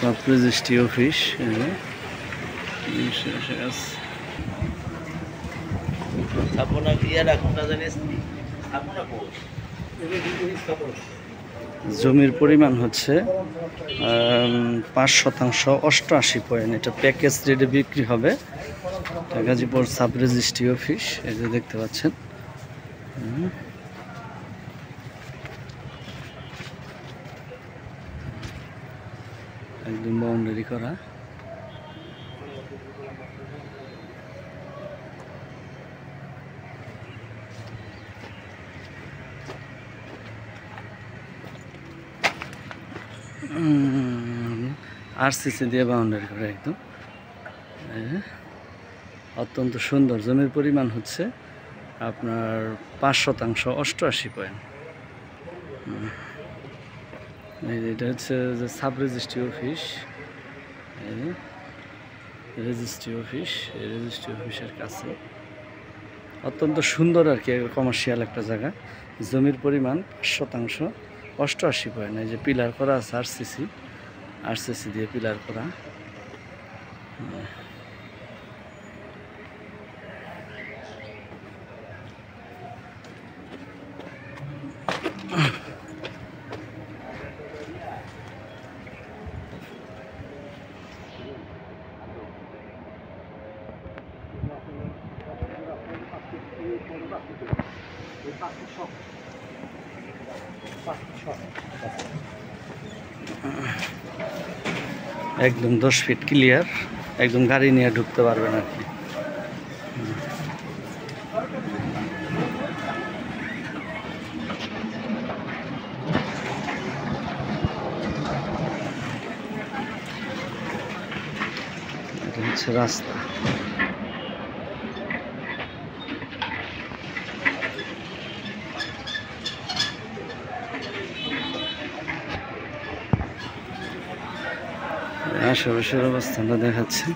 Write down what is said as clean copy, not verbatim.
Sub registry office. জমির পরিমাণ হচ্ছে 5% 88 পয়েন্ট। এটা প্যাকেজ রেটে বিক্রি হবে। গাজীপুর সাব রেজিস্ট্রি অফিস, এই যে দেখতে পাচ্ছেন। একদম বাউন্ডারি করা। আরসিসি দিয়ে বাউন্ডারি করা একদম। অত্যন্ত সুন্দর। জমির পরিমাণ হচ্ছে আপনার 5% 88 পয়েন্ট। এটা হচ্ছে যে সাব রেজিস্ট্রি অফিস, রেজিস্ট্রি অফিসের কাছে। অত্যন্ত সুন্দর আর কি, কমার্শিয়াল একটা জায়গা। জমির পরিমাণ 5% 88 পয়েন্ট। এই যে পিলার করা আছে, আরসিসি দিয়ে পিলার করা। একদম 10 ফিট ক্লিয়ার, একদম গাড়ি নিয়ে ঢুকতে পারবেন আর কি। এটা হচ্ছে রাস্তা। আশেপাশের অবস্থানটা দেখাচ্ছে।